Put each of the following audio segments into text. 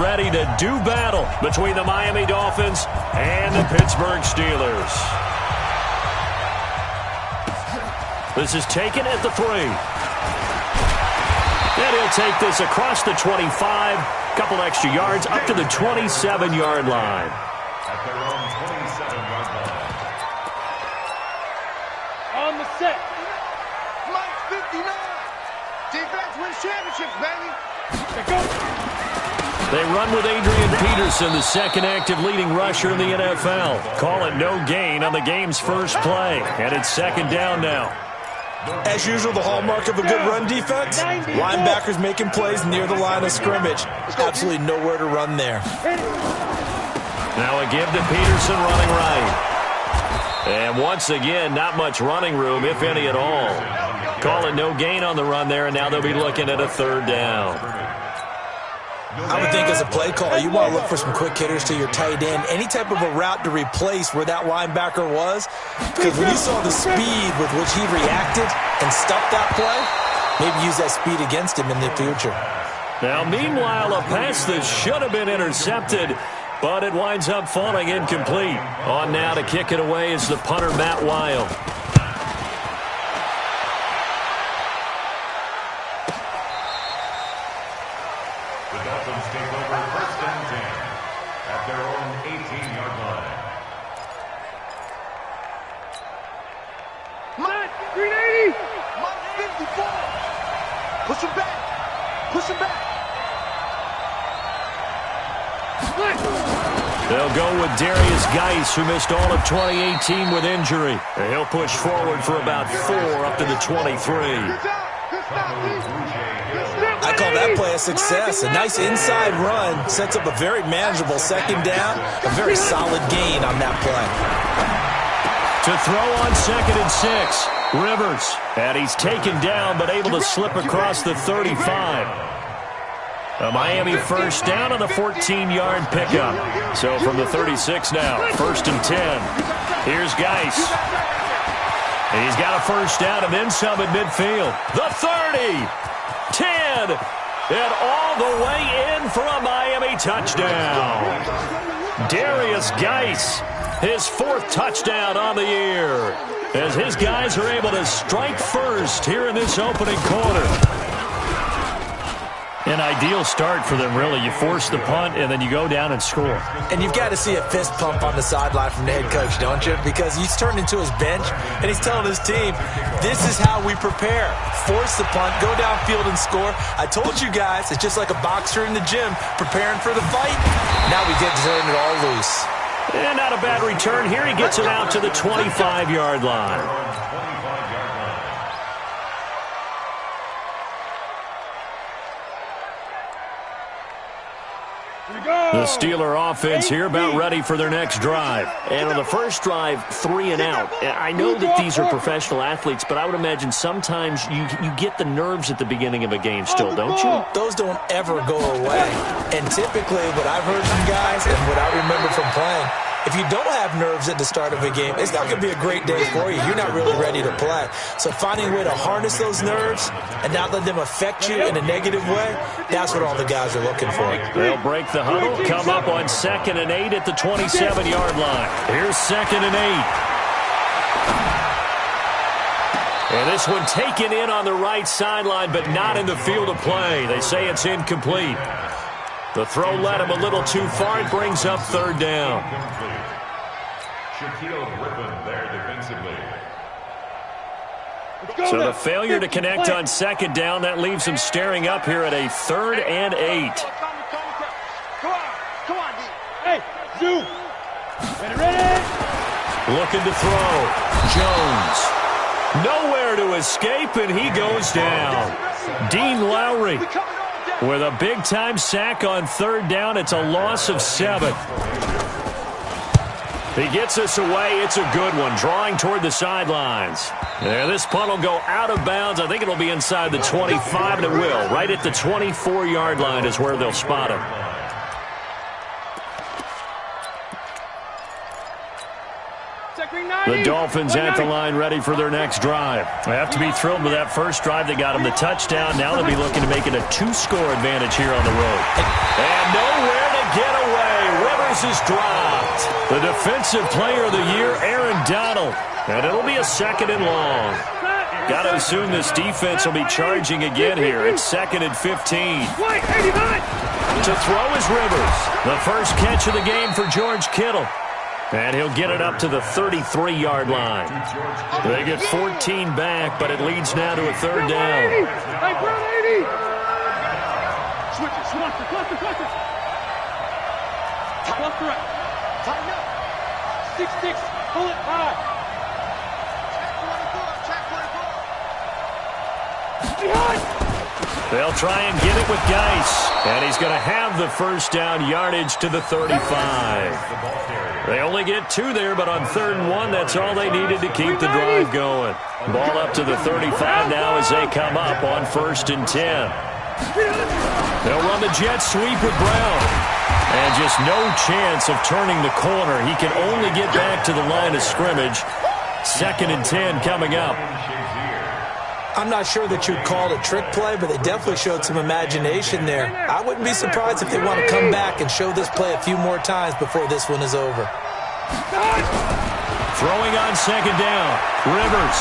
ready to do battle between the Miami Dolphins and the Pittsburgh Steelers. This is taken at the 3. And he'll take this across the 25. Couple extra yards up to the 27-yard line. At their own 27-yard line. On the set. Mike 59. Defense wins championships, baby. They run with Adrian Peterson, the second active leading rusher in the NFL. Call it no gain on the game's first play. And it's second down now. As usual, the hallmark of a good run defense, linebackers making plays near the line of scrimmage. Absolutely nowhere to run there. Now a give to Peterson running right. And once again, not much running room, if any at all. Call it no gain on the run there, and now they'll be looking at a third down. I would think as a play call, you want to look for some quick hitters to your tight end. Any type of a route to replace where that linebacker was. Because when you saw the speed with which he reacted and stopped that play, maybe use that speed against him in the future. Now, meanwhile, a pass that should have been intercepted, but it winds up falling incomplete. On now to kick it away is the punter, Matt Wild. The Dolphins take over first and 10 at their own 18-yard line. Mike 380. Mike 54. Push him back. Push him back. They'll go with Darius Geis, who missed all of 2018 with injury. And he'll push forward for about 4 up to the 23. I call that play a success. A nice inside run sets up a very manageable second down. A very solid gain on that play. To throw on second and 6, Rivers. And he's taken down but able to slip across the 35. A Miami first down on the 14-yard pickup. So from the 36 now, first and 10. Here's Geis. He's got a first down and then some at midfield. The 30. 10, and all the way in for a Miami touchdown. Darius Geis, his 4th touchdown on the year, as his guys are able to strike first here in this opening quarter. An ideal start for them, really. You force the punt, and then you go down and score. And you've got to see a fist pump on the sideline from the head coach, don't you? Because he's turned into his bench, and he's telling his team, this is how we prepare. Force the punt, go downfield and score. I told you guys, it's just like a boxer in the gym preparing for the fight. Now we get to turn it all loose. And not a bad return here. He gets it out to the 25-yard line. The Steeler offense here about ready for their next drive. And on the first drive, 3 and out. I know that these are professional athletes, but I would imagine sometimes you get the nerves at the beginning of a game still, don't you? Those don't ever go away. And typically what I've heard from guys and what I remember from playing, if you don't have nerves at the start of a game, it's not going to be a great day for you. You're not really ready to play. So finding a way to harness those nerves and not let them affect you in a negative way, that's what all the guys are looking for. They'll break the huddle, come up on 2nd and 8 at the 27-yard line. Here's 2nd and 8. And this one taken in on the right sideline, but not in the field of play. They say it's incomplete. The throw led him a little too far. It brings up 3rd down. Shaquille Griffin there defensively. So the failure to connect on 2nd down, that leaves him staring up here at a 3rd and 8. Come on, D. Hey, Zoo. Ready? Looking to throw. Jones. Nowhere to escape, and he goes down. Dean Lowry with a big-time sack on 3rd down. It's a loss of 7. He gets us away. It's a good one, drawing toward the sidelines. There, this punt will go out of bounds. I think it'll be inside the 25, and it will. Right at the 24-yard line is where they'll spot him. The Dolphins at the line ready for their next drive. They have to be thrilled with that first drive. They got them the touchdown. Now they'll be looking to make it a 2-score advantage here on the road. And nowhere pass is dropped. The Defensive Player of the Year, Aaron Donald. And it'll be a 2nd and long. Got to assume this defense will be charging again here. It's 2nd and 15. To throw is Rivers. The first catch of the game for George Kittle. And he'll get it up to the 33-yard line. They get 14 back, but it leads now to a 3rd down. Switch it. Cluster. Cluster right. Tighten up. 6-6. Pull it high. Check 44. Behind. They'll try and get it with Geis. And he's going to have the first down yardage to the 35. They only get 2 there, but on 3rd and 1, that's all they needed to keep the drive going. Ball up to the 35 now as they come up on 1st and 10. They'll run the jet sweep with Brown. And just no chance of turning the corner. He can only get back to the line of scrimmage. 2nd and 10 coming up. I'm not sure that you'd call it a trick play, but they definitely showed some imagination there. I wouldn't be surprised if they want to come back and show this play a few more times before this one is over. Throwing on 2nd down, Rivers.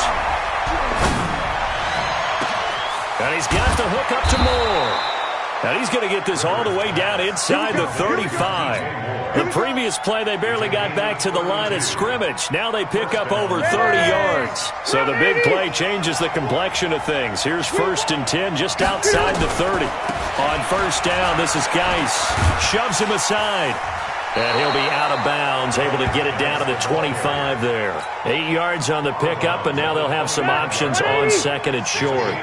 And he's got the hook up to Moore. And he's going to get this all the way down inside the 35. The previous play, they barely got back to the line of scrimmage. Now they pick up over 30 yards. So the big play changes the complexion of things. Here's 1st and 10 just outside the 30. On 1st down, this is Geis. Shoves him aside. And he'll be out of bounds, able to get it down to the 25 there. 8 yards on the pickup, and now they'll have some options on 2nd and short.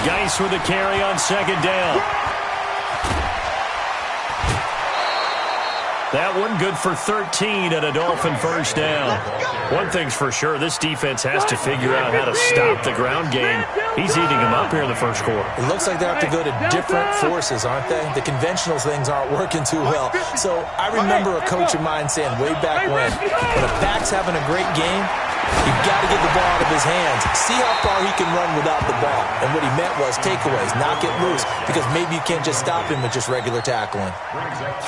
Geis with a carry on 2nd down. That one good for 13 and a Dolphin first down. One thing's for sure, this defense has to figure out how to stop the ground game. He's eating them up here in the first quarter. It looks like they have to go to different forces, aren't they? The conventional things aren't working too well. So I remember a coach of mine saying way back when a back's having a great game, you've got to get the ball out of his hands. See how far he can run without the ball. And what he meant was takeaways, not get loose, because maybe you can't just stop him with just regular tackling.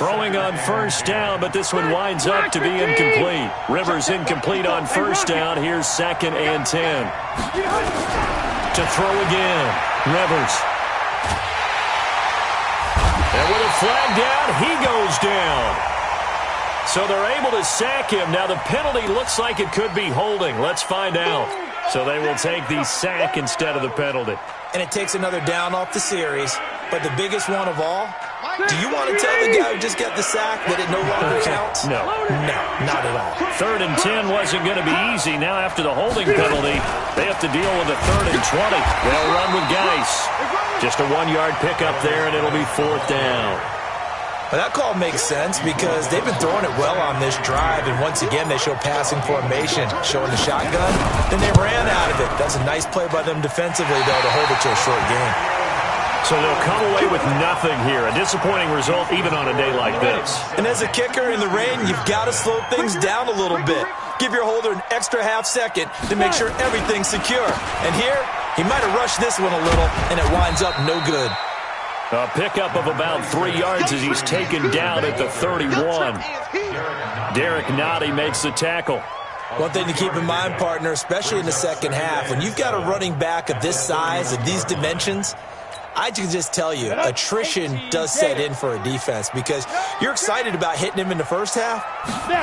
Throwing on 1st down, but this one winds up to be incomplete. Rivers incomplete on 1st down. Here's 2nd and 10. To throw again, Rivers. And with a flag down, he goes down. So they're able to sack him. Now the penalty looks like it could be holding. Let's find out. So they will take the sack instead of the penalty. And it takes another down off the series. But the biggest one of all, do you want to tell the guy who just got the sack that it no longer counts? No. No, not at all. 3rd and 10 wasn't going to be easy. Now after the holding penalty, they have to deal with a 3rd and 20. They'll run with Geis. Just a 1-yard pickup there, and it'll be 4th down. Well, that call makes sense because they've been throwing it well on this drive, and once again they show passing formation, showing the shotgun. Then they ran out of it. That's a nice play by them defensively, though, to hold it to a short game. So they'll come away with nothing here. A disappointing result even on a day like this. And as a kicker in the rain, you've got to slow things down a little bit. Give your holder an extra half second to make sure everything's secure. And here, he might have rushed this one a little, and it winds up no good. A pickup of about 3 yards as he's taken down at the 31. Derek Nottie makes the tackle. One thing to keep in mind, partner, especially in the second half, when you've got a running back of this size, of these dimensions, I can just tell you, attrition does set in for a defense because you're excited about hitting him in the first half.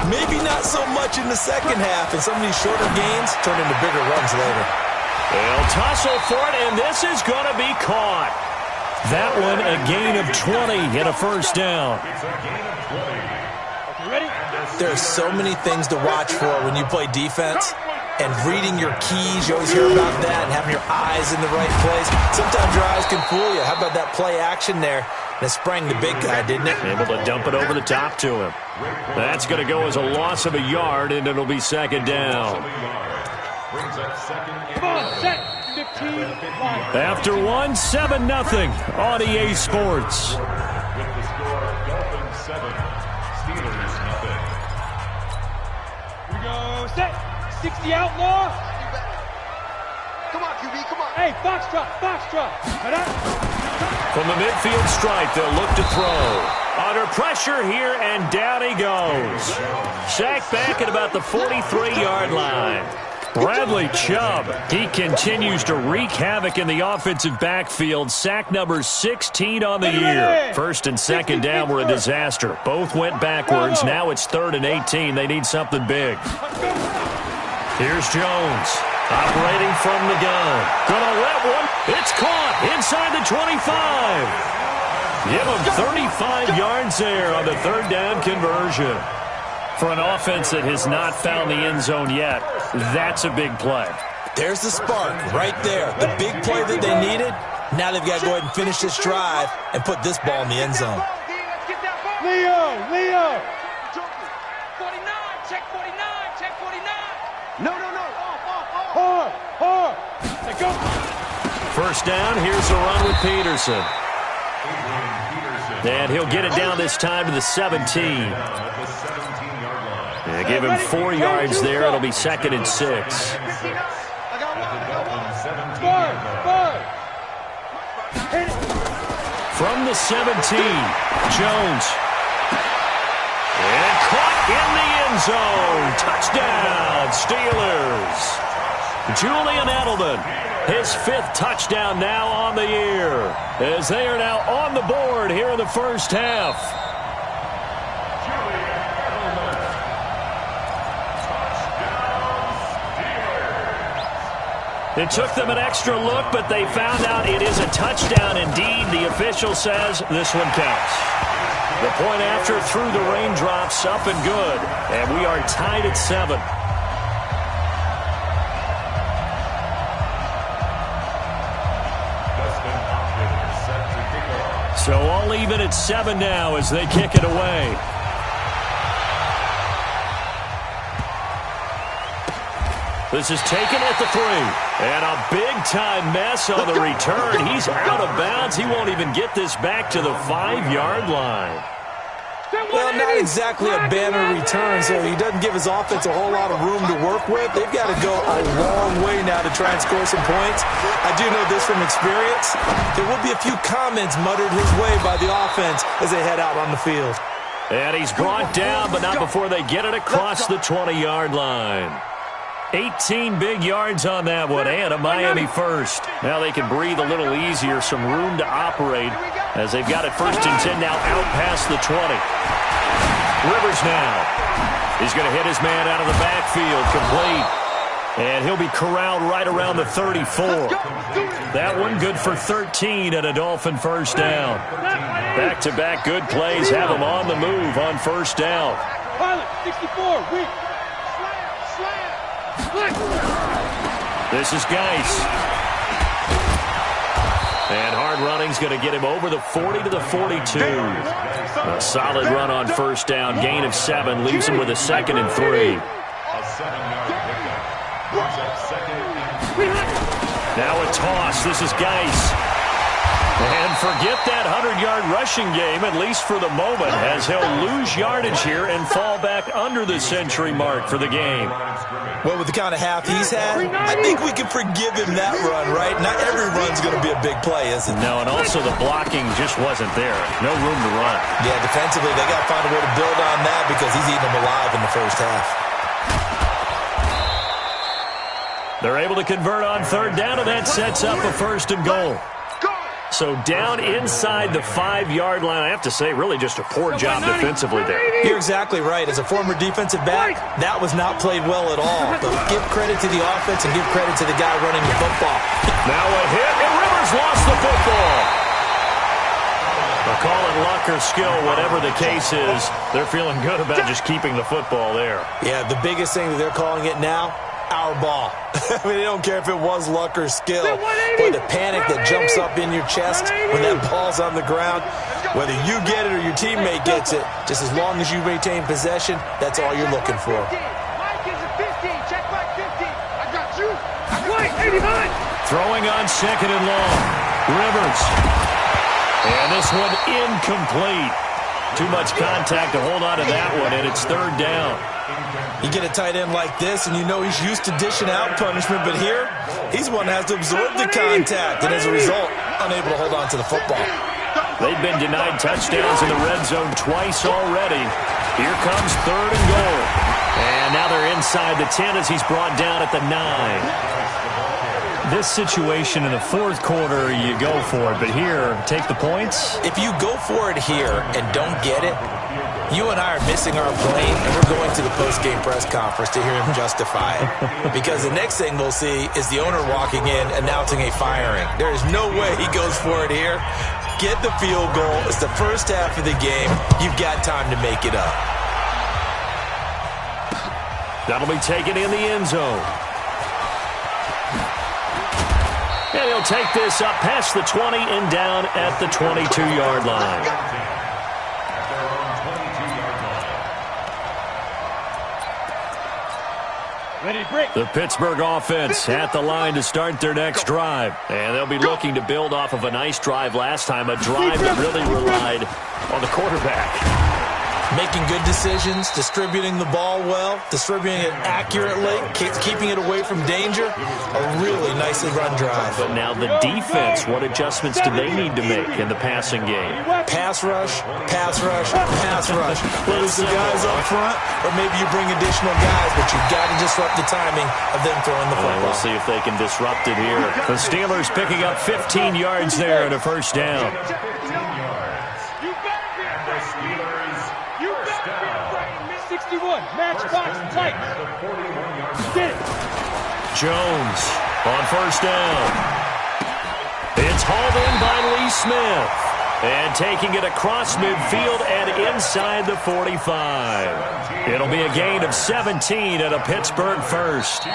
Maybe not so much in the second half, and some of these shorter gains turn into bigger runs later. They'll tussle for it, and this is going to be caught. That one, a gain of 20 and a first down. There's so many things to watch for when you play defense. And reading your keys, you always hear about that, and having your eyes in the right place. Sometimes your eyes can fool you. How about that play action there? And it sprang the big guy, didn't it? Able to dump it over the top to him. That's going to go as a loss of a yard, and it'll be 2nd down. Come on, set. 15. After 1, 7-0 on EA Sports. With the score, Dolphins 7, Steelers 0. We go, set. 60 outlaw. Come on, QB, come on. Hey, Foxtrot. From the midfield stripe, they'll look to throw. Under pressure here, and down he goes. Sacked back at about the 43-yard line. Bradley Chubb, he continues to wreak havoc in the offensive backfield. Sack number 16 on the year. First and second down were a disaster. Both went backwards. Now it's 3rd and 18. They need something big. Here's Jones, operating from the gun. Gonna let one. It's caught inside the 25. Give him 35 yards there on the 3rd down conversion. For an offense that has not found the end zone yet, that's a big play. There's the spark right there. The big play that they needed. Now they've got to go ahead and finish this drive and put this ball in the end zone. Leo! 49, check 49, check 49. No. Hard! Let's go! First down, here's a run with Peterson. And he'll get it down this time to the 17. They give him 4 yards there. It'll be 2nd and 6. From the 17, Jones. And caught in the end zone. Touchdown, Steelers. Julian Edelman, his 5th touchdown now on the year, as they are now on the board here in the first half. It took them an extra look, but they found out it is a touchdown indeed. The official says this one counts. The point after through the raindrops, up and good. And we are tied at 7. So all even at 7 now as they kick it away. This is taken at the 3. And a big-time mess on the return. He's out of bounds. He won't even get this back to the 5-yard line. Well, not exactly a banner return, so he doesn't give his offense a whole lot of room to work with. They've got to go a long way now to try and score some points. I do know this from experience. There will be a few comments muttered his way by the offense as they head out on the field. And he's brought down, but not before they get it across the 20-yard line. 18 big yards on that one, and a Miami first. Now they can breathe a little easier, some room to operate as they've got it 1st and 10 now out past the 20. Rivers now. He's going to hit his man out of the backfield, complete. And he'll be corralled right around the 34. That one good for 13 and a Dolphin first down. Back-to-back good plays have him on the move on first down. Pilot, 64, weak. This is Geis. And hard running's going to get him over the 40 to the 42. A solid run on first down. Gain of 7 leaves him with a 2nd and 3. Now a toss. This is Geis. And forget that 100-yard rushing game, at least for the moment, as he'll lose yardage here and fall back under the century mark for the game. Well, with the kind of half he's had, I think we can forgive him that run, right? Not every run's going to be a big play, is it? No, and also the blocking just wasn't there. No room to run. Yeah, defensively, they got to find a way to build on that because he's eating them alive in the first half. They're able to convert on 3rd down, and that sets up a 1st and goal. So down inside the 5-yard line, I have to say, really just a poor job defensively there. You're exactly right. As a former defensive back, that was not played well at all. But give credit to the offense and give credit to the guy running the football. Now a hit, and Rivers lost the football. They'll call it luck or skill, whatever the case is. They're feeling good about just keeping the football there. Yeah, the biggest thing that they're calling it now, our ball. I mean, they don't care if it was luck or skill. But the panic that jumps up in your chest when that ball's on the ground, whether you get it or your teammate gets it, just as long as you maintain possession, that's all you're looking for. Mike is a 15. Check Mike 15. I got you. White, 89. Throwing on 2nd and long. Rivers. And this one incomplete. Too much contact to hold on to that one, and it's 3rd down. You get a tight end like this, and you know he's used to dishing out punishment, but here, he's the one that has to absorb the contact, and as a result, unable to hold on to the football. They've been denied touchdowns in the red zone twice already. Here comes 3rd and goal. And now they're inside the 10 as he's brought down at the 9. This situation in the 4th quarter, you go for it. But here, take the points. If you go for it here and don't get it, you and I are missing our plane, and we're going to the post-game press conference to hear him justify it. Because the next thing we'll see is the owner walking in announcing a firing. There is no way he goes for it here. Get the field goal. It's the first half of the game. You've got time to make it up. That'll be taken in the end zone. And he'll take this up past the 20 and down at the 22-yard line. Ready to break. The Pittsburgh offense at the line to start their next drive. And they'll be looking to build off of a nice drive last time, a drive that really relied on the quarterback. Making good decisions, distributing the ball well, distributing it accurately, keeping it away from danger. A really nicely run drive. But now the defense, what adjustments do they need to make in the passing game? Pass rush, pass rush, pass rush. Whether it's the guys up front or maybe you bring additional guys, but you've got to disrupt the timing of them throwing the football. We'll see if they can disrupt it here. The Steelers picking up 15 yards there and a first down. You better be afraid. 61, matchbox tight. Get it. Jones on first down. It's hauled in by Lee Smith. And taking it across midfield and inside the 45. It'll be a gain of 17 and a Pittsburgh first.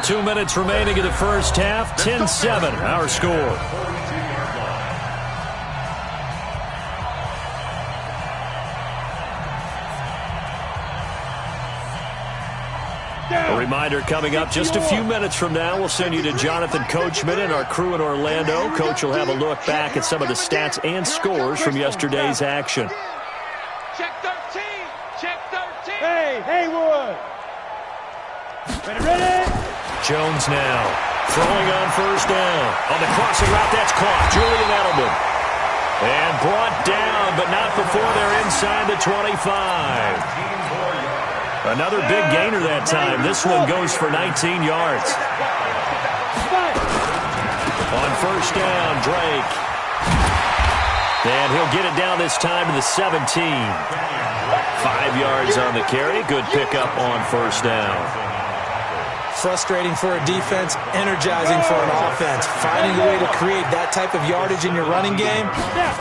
2 minutes remaining in the first half. 10-7 our score. A reminder coming up just a few minutes from now. We'll send you to Jonathan Coachman and our crew in Orlando. Coach will have a look back at some of the stats and scores from yesterday's action. Check 13. Check 13. Hey, Haywood. Ready. Jones now throwing on first down. On the crossing route, that's caught. Julian Edelman. And brought down, but not before they're inside the 25. Another big gainer that time. This one goes for 19 yards. On first down, Drake. And he'll get it down this time to the 17. 5 yards on the carry. Good pickup on first down. Frustrating for a defense, energizing for an offense. Finding a way to create that type of yardage in your running game,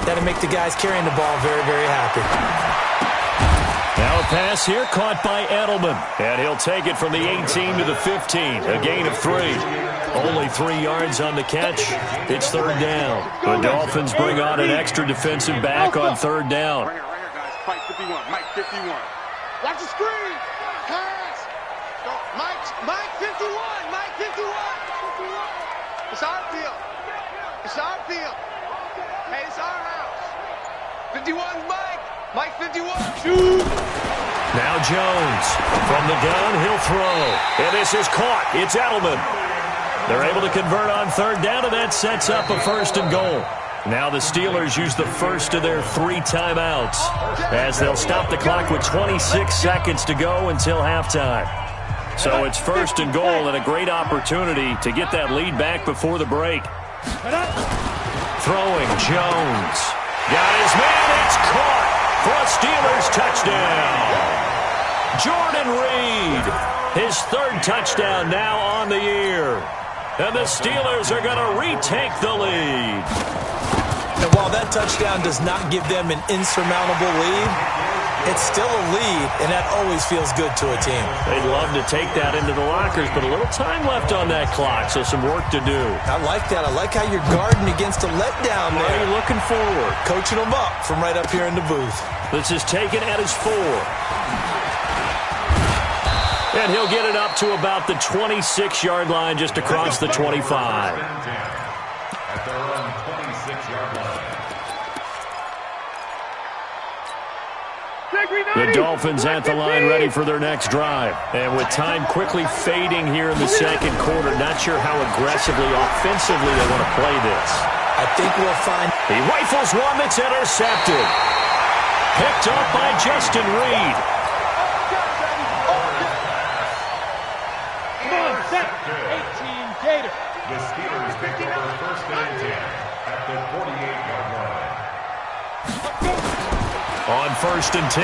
that'll make the guys carrying the ball very, very happy. Now a pass here caught by Edelman. And he'll take it from the 18 to the 15. A gain of 3. Only 3 yards on the catch. It's third down. The Dolphins bring on an extra defensive back on third down. Right here, guys. Mike 51. Mike 51. Watch the screen. Pass. Go. Mike 51. Mike 51. It's our field. It's our field. Hey, it's our house. 51's Mike. Mike 51. Shoot. Now Jones from the gun, he'll throw. And this is caught. It's Edelman. They're able to convert on third down, and that sets up a first and goal. Now the Steelers use the first of their 3 timeouts as they'll stop the clock with 26 seconds to go until halftime. So it's first and goal and a great opportunity to get that lead back before the break. Throwing Jones. Got his man. It's caught for a Steelers touchdown. Jordan Reed, his 3rd touchdown now on the year. And the Steelers are going to retake the lead. And while that touchdown does not give them an insurmountable lead, it's still a lead, and that always feels good to a team. They'd love to take that into the lockers, but a little time left on that clock, so some work to do. I like that. I like how you're guarding against a letdown there. Are you looking forward? Coaching them up from right up here in the booth. This is taken at his 4. And he'll get it up to about the 26-yard line, just across the 25. At their own 26-yard line. The Dolphins at the line ready for their next drive. And with time quickly fading here in the second quarter, not sure how aggressively, offensively they want to play this. I think we'll find... He rifles one that's intercepted. Picked up by Justin Reed. Come on, set. 18 Gator. The Steelers take over first and 10 at the 48-yard line. On first and 10,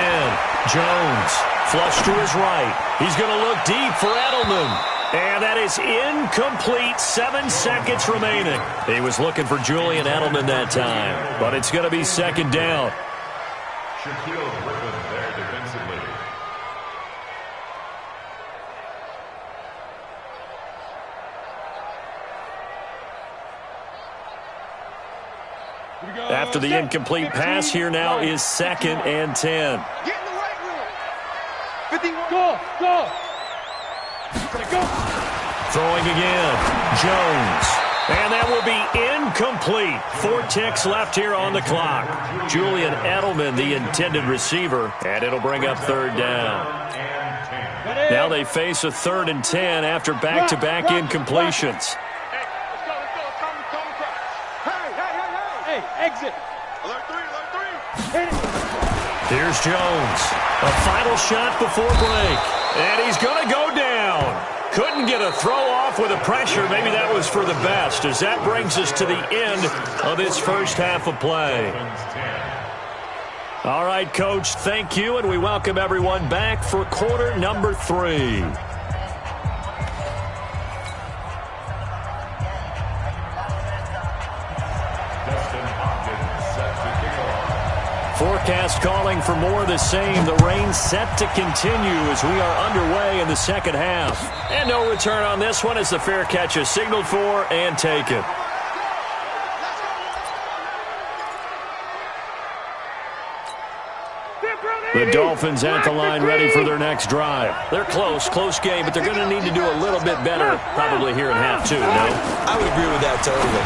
Jones flush to his right. He's going to look deep for Edelman. And that is incomplete. 7 seconds remaining. He was looking for Julian Edelman that time, but it's going to be second down. Shaquille Griffin there defensively. After the incomplete pass, here now is second and 10. Get in the right room. 51. Go. Go. Throwing again, Jones. And that will be incomplete. 4 ticks left here on the clock. Julian Edelman, the intended receiver, and it'll bring up third down. Now they face a 3rd and 10 after back-to-back incompletions. Hey, exit. Alert 3. Hit it. Here's Jones. A final shot before break. And he's going to go down. Couldn't get a throw off with the pressure. Maybe that was for the best, as that brings us to the end of this first half of play. All right, Coach, thank you, and we welcome everyone back for quarter number 3. Forecast calling for more of the same. The rain set to continue as we are underway in the second half. And no return on this one as the fair catch is signaled for and taken. The Dolphins at the line ready for their next drive. They're close game, but they're going to need to do a little bit better probably here in half 2, no? I would agree with that totally.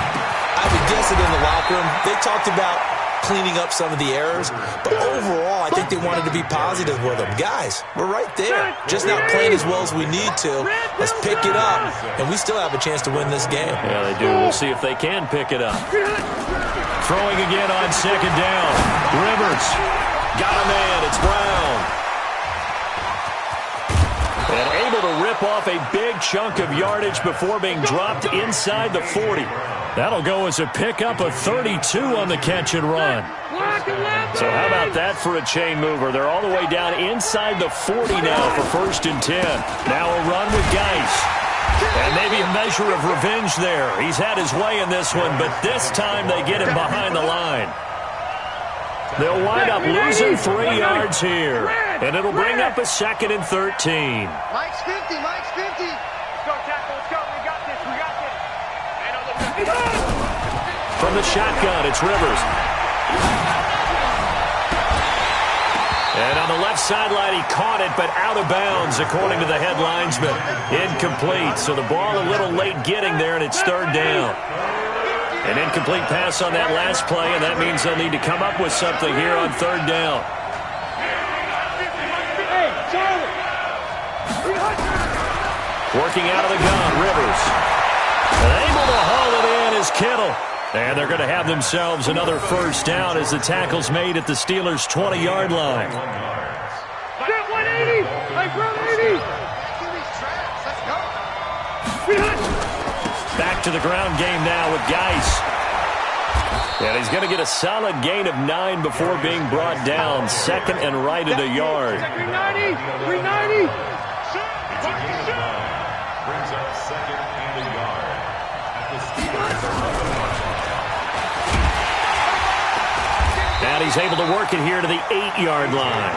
I would guess it in the locker room. They talked about cleaning up some of the errors, but overall, I think they wanted to be positive with them. Guys, we're right there. Just not playing as well as we need to. Let's pick it up, and we still have a chance to win this game. Yeah, they do. We'll see if they can pick it up. Throwing again on second down. Rivers got a man. It's Brown. And able to rip off a big chunk of yardage before being dropped inside the 40. That'll go as a pickup of 32 on the catch and run. So how about that for a chain mover? They're all the way down inside the 40 now for first and 10. Now a run with Geis. And maybe a measure of revenge there. He's had his way in this one, but this time they get him behind the line. They'll wind up losing 3 yards here. And it'll bring up a 2nd and 13. Mike's 50. Let's go, tackle. Let's go. We got this. From the shotgun, it's Rivers. And on the left sideline, he caught it, but out of bounds, according to the head linesman. Incomplete, so the ball a little late getting there, and it's 3rd down. An incomplete pass on that last play, and that means they'll need to come up with something here on 3rd down. Working out of the gun, Rivers. And able to haul it in is Kittle. And they're going to have themselves another first down as the tackle's made at the Steelers' 20-yard line. 180! Like 180! Back to the ground game now with Geis. And he's going to get a solid gain of 9 before being brought down. 2nd and right at a yard. 390! 390! Brings up 2nd and a yard. And he's able to work it here to the 8-yard line.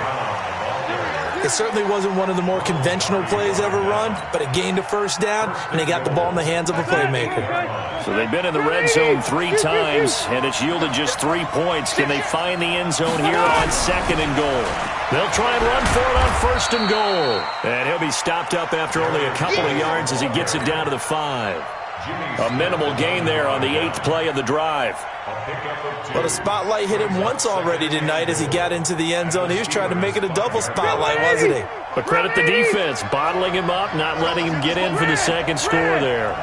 It certainly wasn't one of the more conventional plays ever run, but it gained a first down, and they got the ball in the hands of a playmaker. So they've been in the red zone 3 times, and it's yielded just 3 points. Can they find the end zone here on 2nd and goal? They'll try and run for it on 1st and goal. And he'll be stopped up after only a couple of yards as he gets it down to the 5. A minimal gain there on the 8th play of the drive. Well, the spotlight hit him once already tonight as he got into the end zone. He was trying to make it a double spotlight, wasn't he? But credit the defense, bottling him up, not letting him get in for the 2nd score there.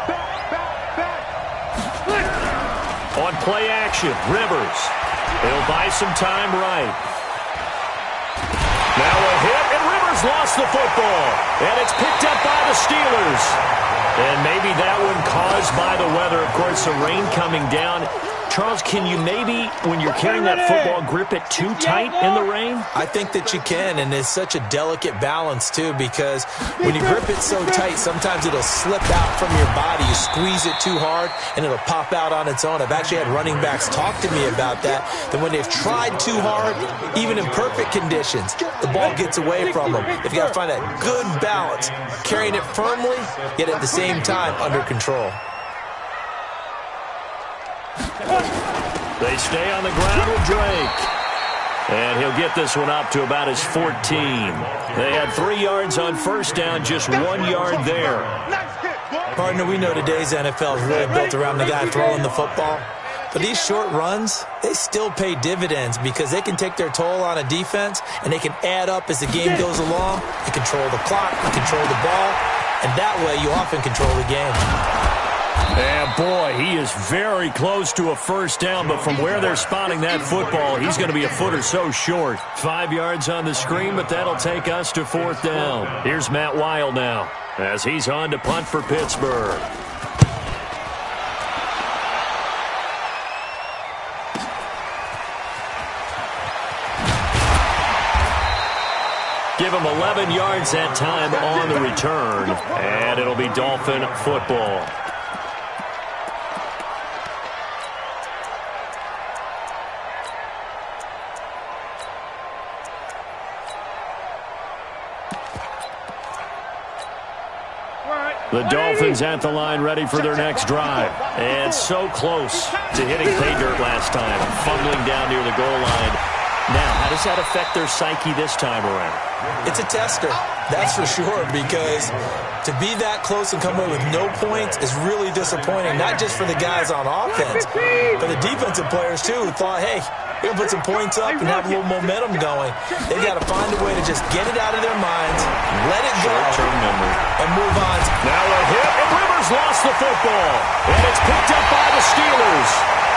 On play action. Rivers. He'll buy some time right. Now a hit, and Rivers lost the football. And it's picked up by the Steelers. And maybe that one caused by the weather. Of course, the rain coming down. Charles, can you maybe, when you're carrying that football, grip it too tight in the rain? I think that you can, and it's such a delicate balance, too, because when you grip it so tight, sometimes it'll slip out from your body. You squeeze it too hard, and it'll pop out on its own. I've actually had running backs talk to me about that when they've tried too hard, even in perfect conditions, the ball gets away from them. They've got to find that good balance, carrying it firmly, yet at the same time under control. They stay on the ground with Drake. And he'll get this one up to about his 14. They had 3 yards on first down, just 1 yard there. Partner, we know today's NFL is really built around the guy throwing the football. But these short runs, they still pay dividends because they can take their toll on a defense, and they can add up as the game goes along. They control the clock, they control the ball, and that way you often control the game. And boy, he is very close to a first down, but from where they're spotting that football, he's going to be a foot or so short. 5 yards on the screen, but that'll take us to 4th down. Here's Matt Weil now as he's on to punt for Pittsburgh. Give him 11 yards that time on the return, and it'll be Dolphin football. The Dolphins at the line ready for their next drive. And so close to hitting pay dirt last time, fumbling down near the goal line. Now, how does that affect their psyche this time around? It's a tester, that's for sure, because to be that close and come away with no points is really disappointing, not just for the guys on offense, but the defensive players, too, who thought, hey, we're going to put some points up and have a little momentum going. They've got to find a way to just get it out of their minds, let it go, and move on. Now a hit, and Rivers lost the football. And it's picked up by the Steelers.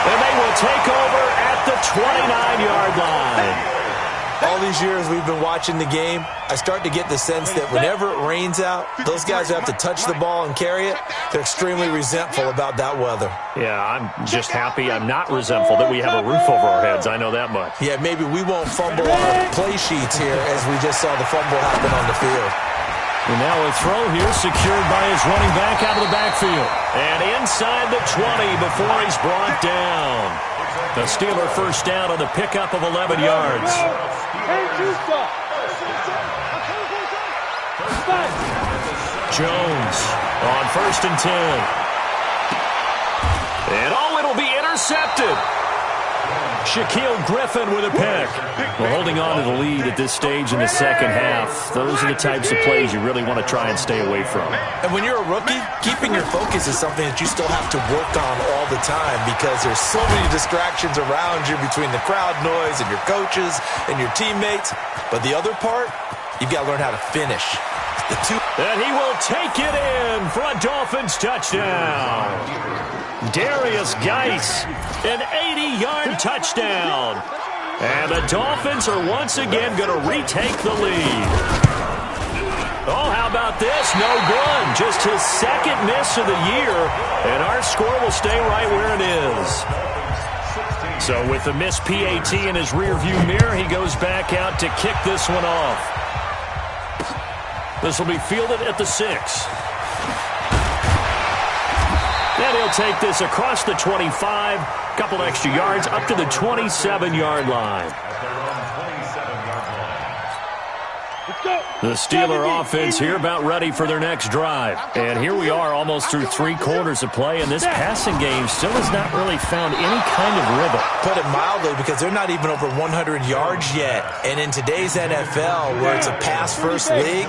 And they will take over at the 29-yard line. All these years we've been watching the game, I start to get the sense that whenever it rains out, those guys who have to touch the ball and carry it, they're extremely resentful about that weather. Yeah, I'm just happy I'm not resentful that we have a roof over our heads. I know that much. Yeah, maybe we won't fumble on our play sheets here as we just saw the fumble happen on the field. And now a throw here secured by his running back out of the backfield. And inside the 20 before he's brought down. The Steeler first down on the pickup of 11 yards. Jones on 1st and 10. And oh, it'll be intercepted. Shaquille Griffin with a pick. Well, holding on to the lead at this stage in the second half, those are the types of plays you really want to try and stay away from. And when you're a rookie, keeping your focus is something that you still have to work on all the time because there's so many distractions around you between the crowd noise and your coaches and your teammates. But the other part, you've got to learn how to finish. And he will take it in for a Dolphins touchdown. Darius Geis, an 80-yard touchdown. And the Dolphins are once again going to retake the lead. Oh, how about this? No good. Just his second miss of the year. And our score will stay right where it is. So with the missed PAT in his rearview mirror, he goes back out to kick this one off. This will be fielded at the 6. And he'll take this across the 25, couple extra yards, up to the 27-yard line. The Steeler offense here about ready for their next drive. And here we are almost through 3 quarters of play, and this passing game still has not really found any kind of rhythm. Put it mildly, because they're not even over 100 yards yet. And in today's NFL, where it's a pass-first league,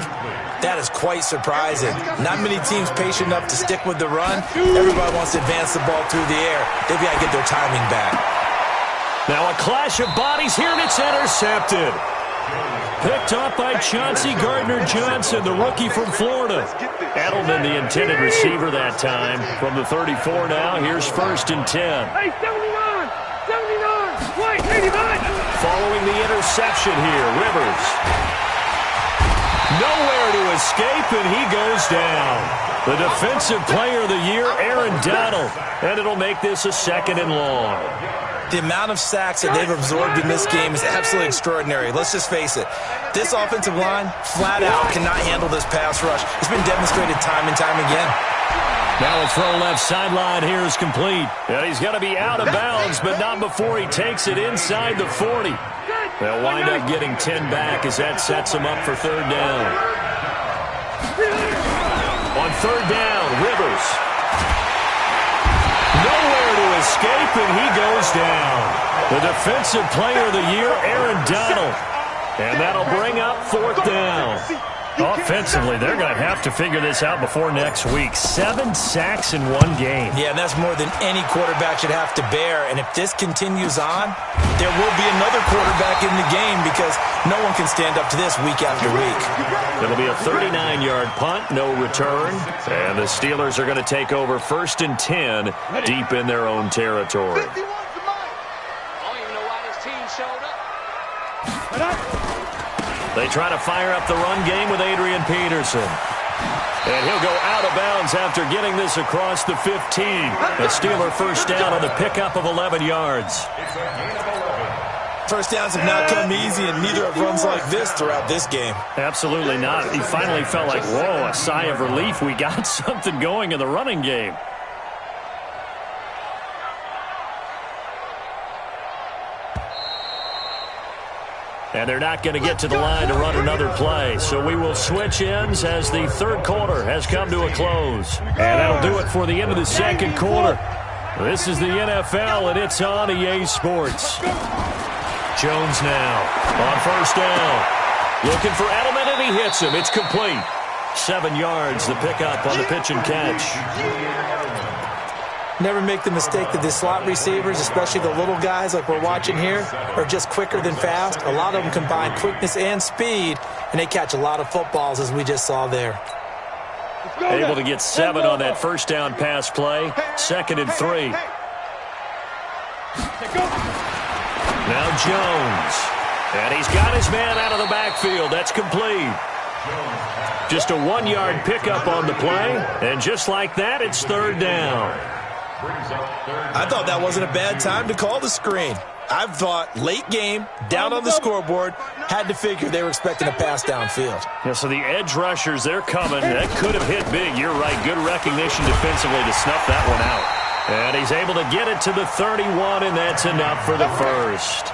that is quite surprising. Not many teams patient enough to stick with the run. Everybody wants to advance the ball through the air. They've got to get their timing back. Now a clash of bodies here, and it's intercepted. Picked up by Chauncey Gardner-Johnson, the rookie from Florida. Edelman, the intended receiver that time. From the 34 now, here's 1st and 10. Hey, 79! the interception here. Rivers. Nowhere to escape, and he goes down. The defensive player of the year, Aaron Donald. And it'll make this a 2nd and long. The amount of sacks that they've absorbed in this game is absolutely extraordinary. Let's just face it. This offensive line, flat out, cannot handle this pass rush. It's been demonstrated time and time again. Now a throw left sideline here is complete. And he's going to be out of bounds, but not before he takes it inside the 40. They'll wind up getting 10 back as that sets him up for 3rd down. On 3rd down, Rivers. Nowhere to escape, and he goes down. The defensive player of the year, Aaron Donald. And that'll bring up 4th down. Offensively, they're going to have to figure this out before next week. 7 sacks in one game. Yeah, and that's more than any quarterback should have to bear. And if this continues on, there will be another quarterback in the game because no one can stand up to this week after week. It'll be a 39-yard punt, no return. And the Steelers are going to take over 1st and 10 deep in their own territory. I don't even know why this team showed up. They try to fire up the run game with Adrian Peterson. And he'll go out of bounds after getting this across the 15. A Steeler 1st down on the pickup of 11 yards. First downs have not come easy, and neither have runs like this throughout this game. Absolutely not. He finally felt like, whoa, a sigh of relief. We got something going in the running game. And they're not going to get to the line to run another play. So we will switch ends as the 3rd quarter has come to a close. And that'll do it for the end of the 2nd quarter. This is the NFL, and it's on EA Sports. Jones now on 1st down. Looking for Edelman, and he hits him. It's complete. 7 yards, the pickup on the pitch and catch. Never make the mistake that the slot receivers, especially the little guys like we're watching here, are just quicker than fast. A lot of them combine quickness and speed, and they catch a lot of footballs, as we just saw there. Able to get 7 on that 1st down pass play. 2nd and 3. Now Jones. And he's got his man out of the backfield. That's complete. Just a 1-yard pickup on the play. And just like that, it's 3rd down. I thought that wasn't a bad time to call the screen. I thought late game, down on the scoreboard, had to figure they were expecting a pass downfield. Yeah, so the edge rushers, they're coming. That could have hit big. You're right. Good recognition defensively to snuff that one out. And he's able to get it to the 31, and that's enough for the 1st.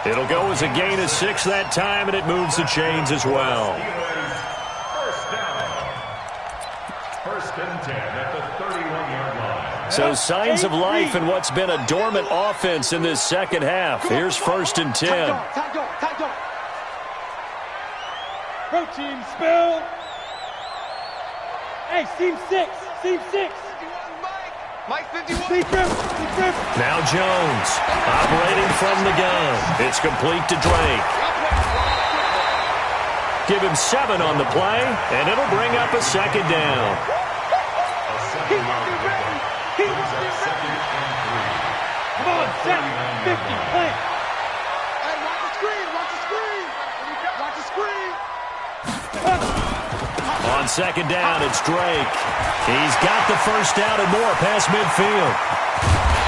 It'll go as a gain of 6 that time, and it moves the chains as well. 1st and 10 at the 31-yard line. So signs of life in what's been a dormant offense in this 2nd half. Here's 1st and 10. Protein spill. Hey, seam 6. Seam 6. Mike 51. Now Jones operating from the gun. It's complete to Drake. Give him 7 on the play, and it'll bring up a 2nd down. Come on, set. 50, play. Hey, watch the screen. Watch the screen. Watch the screen. On 2nd down, it's Drake. He's got the 1st down and more past midfield.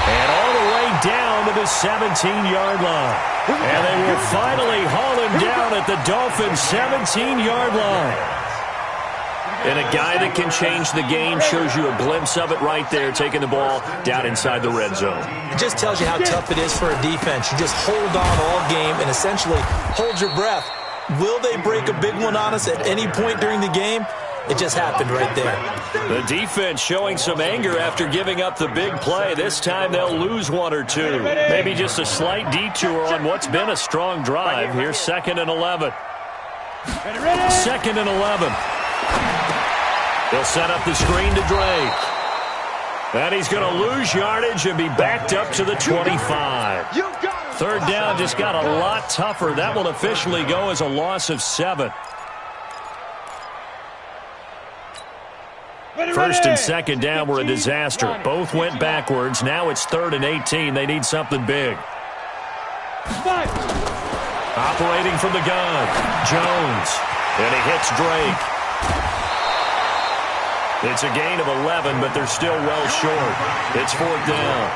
And all the way down to the 17-yard line. And they will finally haul him down at the Dolphins' 17-yard line. And a guy that can change the game shows you a glimpse of it right there, taking the ball down inside the red zone. It just tells you how tough it is for a defense. You just hold on all game and essentially hold your breath. Will they break a big one on us at any point during the game? It just happened right there. The defense showing some anger after giving up the big play. This time they'll lose 1 or 2. Maybe just a slight detour on what's been a strong drive. Here's 2nd and 11. 2nd and 11. They'll set up the screen to Drake. And he's going to lose yardage and be backed up to the 25. 3rd down just got a lot tougher. That will officially go as a loss of 7. 1st and 2nd down were a disaster. Both went backwards. Now it's 3rd and 18. They need something big. 5. Operating from the gun, Jones. And he hits Drake. It's a gain of 11, but they're still well short. It's 4th down.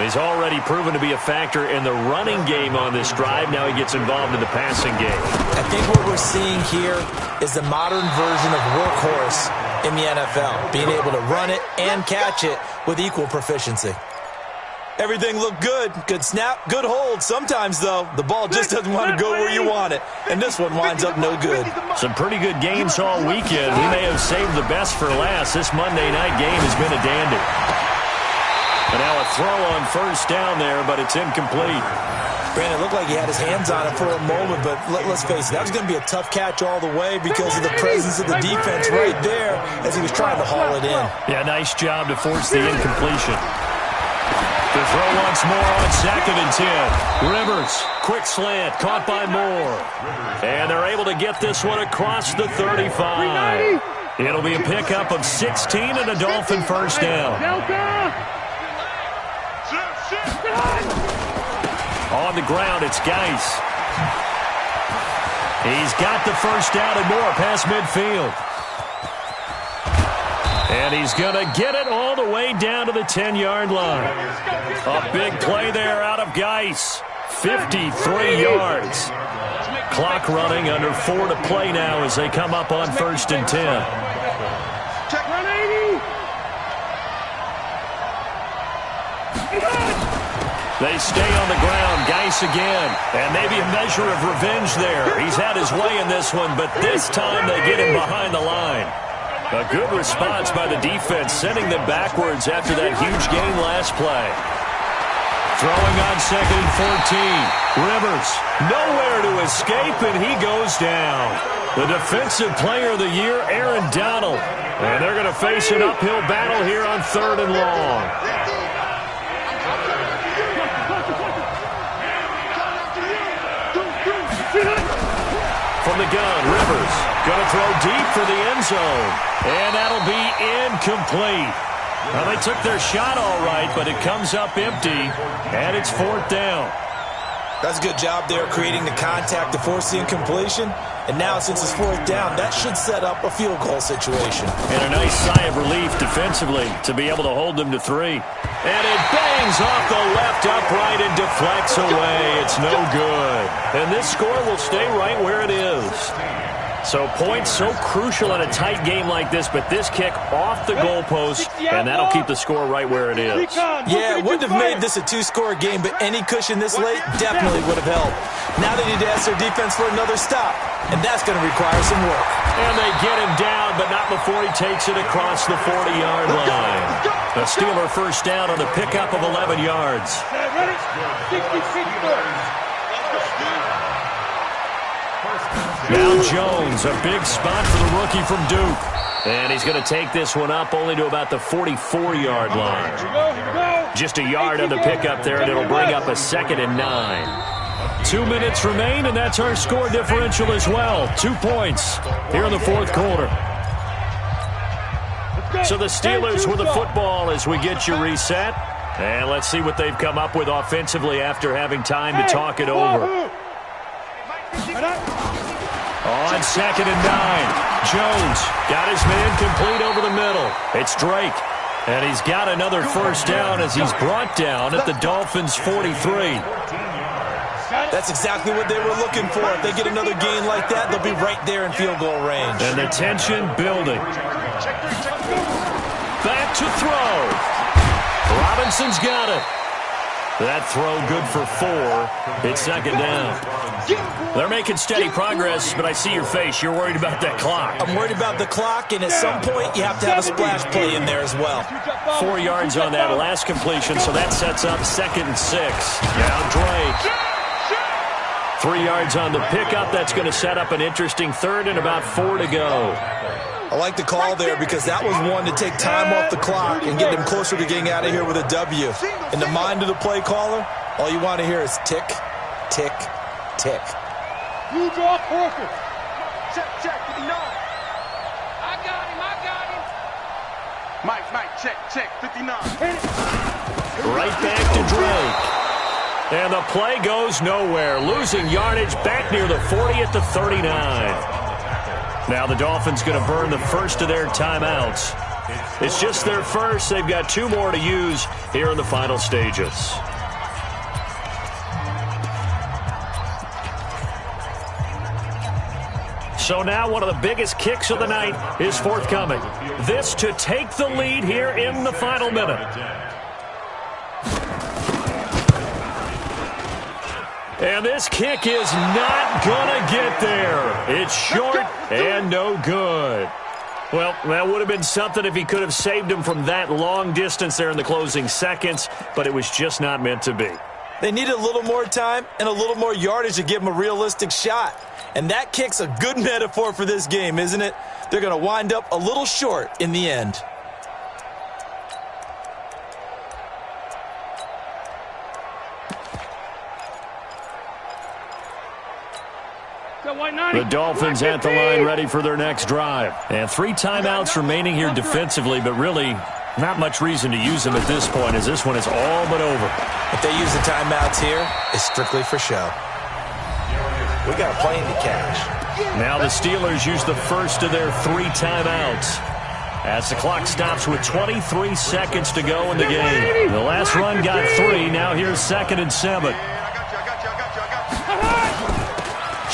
He's already proven to be a factor in the running game on this drive. Now he gets involved in the passing game. I think what we're seeing here is the modern version of workhorse in the NFL, being able to run it and catch it with equal proficiency. Everything looked good. Good snap, good hold. Sometimes, though, the ball just doesn't want to go where you want it, and this one winds up no good. Some pretty good games all weekend. We may have saved the best for last. This Monday night game has been a dandy. And now a throw on 1st down there, but it's incomplete. Brandon, it looked like he had his hands on it for a moment, but let's face it, that was going to be a tough catch all the way because of the presence of the defense right there as he was trying to haul it in. Yeah, nice job to force the incompletion. The throw once more on 2nd and 10. Rivers, quick slant, caught by Moore. And they're able to get this one across the 35. It'll be a pickup of 16 and a Dolphin 1st down. On the ground, it's Geis. He's got the 1st down and more past midfield. And he's going to get it all the way down to the 10-yard line. A big play there out of Geis. 53 yards. Clock running, under 4 to play now as they come up on 1st and 10. They stay on the ground. Geis again. And maybe a measure of revenge there. He's had his way in this one, but this time they get him behind the line. A good response by the defense, sending them backwards after that huge gain last play. Throwing on 2nd and 14. Rivers, nowhere to escape, and he goes down. The defensive player of the year, Aaron Donald. And they're going to face an uphill battle here on 3rd and long. From the gun, Rivers going to throw deep for the end zone. And that'll be incomplete. Well, they took their shot all right, but it comes up empty, and it's 4th down. That's a good job there creating the contact to force the incompletion. And now, since it's 4th down, that should set up a field goal situation. And a nice sigh of relief defensively to be able to hold them to 3. And it bangs off the left upright and deflects away. It's no good. And this score will stay right where it is. So points so crucial in a tight game like this, but this kick off the goalpost, and that'll keep the score right where it is. Yeah, it wouldn't have made this a 2-score game, but any cushion this late definitely would have helped. Now they need to ask their defense for another stop, and that's going to require some work. And they get him down, but not before he takes it across the 40-yard line. A Steeler 1st down on the pickup of 11 yards. Now Jones, a big spot for the rookie from Duke. And he's going to take this one up only to about the 44-yard line. Just a yard on the pickup there, and it'll bring up a 2nd and 9. 2 minutes remain, and that's our score differential as well. 2 points here in the 4th quarter. So the Steelers with the football as we get you reset. And let's see what they've come up with offensively after having time to talk it over. On 2nd and 9, Jones got his man complete over the middle. It's Drake, and he's got another 1st down as he's brought down at the Dolphins' 43. That's exactly what they were looking for. If they get another gain like that, they'll be right there in field goal range. And the tension building. Back to throw. Robinson's got it. That throw good for 4. It's 2nd down. They're making steady progress, but I see your face. You're worried about that clock. I'm worried about the clock, and at some point, you have to have a splash play in there as well. 4 yards on that last completion, so that sets up 2nd and 6. Now Drake. 3 yards on the pickup. That's going to set up an interesting 3rd and about 4 to go. I like the call there because that was one to take time off the clock and get them closer to getting out of here with a W. In the mind of the play caller, all you want to hear is tick, tick, tick. You draw perfect. Check, 59. I got him. Mike, check, 59. Right back to Drake. And the play goes nowhere, losing yardage back near the 40 at the 39. Now the Dolphins going to burn the first of their timeouts. It's just their first. They've got 2 more to use here in the final stages. So now one of the biggest kicks of the night is forthcoming. This to take the lead here in the final minute. And this kick is not going to get there. It's short and no good. Well, that would have been something if he could have saved him from that long distance there in the closing seconds, but it was just not meant to be. They needed a little more time and a little more yardage to give him a realistic shot. And that kick's a good metaphor for this game, isn't it? They're going to wind up a little short in the end. The Dolphins at the line ready for their next drive. And 3 timeouts remaining here defensively, but really not much reason to use them at this point as this one is all but over. If they use the timeouts here, it's strictly for show. We got a plane to catch. Now the Steelers use the first of their 3 timeouts as the clock stops with 23 seconds to go in the game. The last run got 3. Now here's 2nd and 7.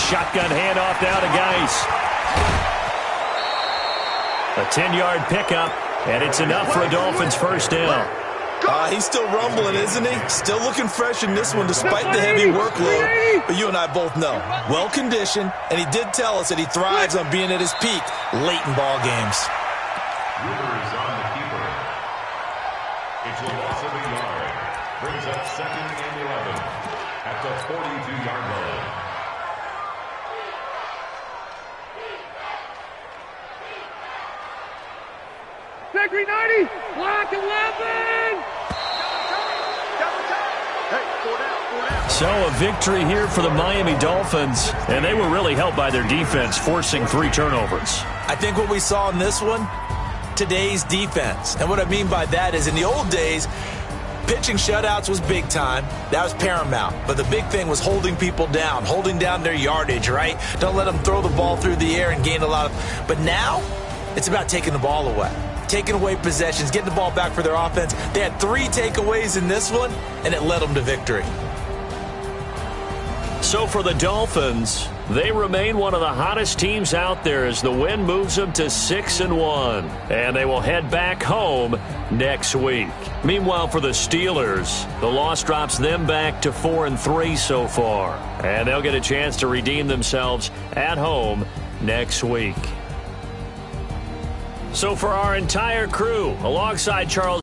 Shotgun handoff now to Geis. A 10-yard pickup, and it's enough for a Dolphins first down. He's still rumbling, isn't he? Still looking fresh in this one despite the heavy workload. But you and I both know, well-conditioned, and he did tell us that he thrives on being at his peak late in ball games. Rivers on the keeper. It's a loss of a yard. Brings up 2nd and 11 at the 42-yard line. Victory 90, block 11. So a victory here for the Miami Dolphins, and they were really helped by their defense, forcing 3 turnovers. I think what we saw in this one, today's defense. And what I mean by that is in the old days, pitching shutouts was big time. That was paramount. But the big thing was holding people down, holding down their yardage, right? Don't let them throw the ball through the air and gain a lot of... But now, it's about taking the ball away. Taking away possessions, getting the ball back for their offense. They had 3 takeaways in this one, and it led them to victory. So for the Dolphins, they remain one of the hottest teams out there as the win moves them to 6-1. And they will head back home next week. Meanwhile, for the Steelers, the loss drops them back to 4-3 so far. And they'll get a chance to redeem themselves at home next week. So for our entire crew, alongside Charles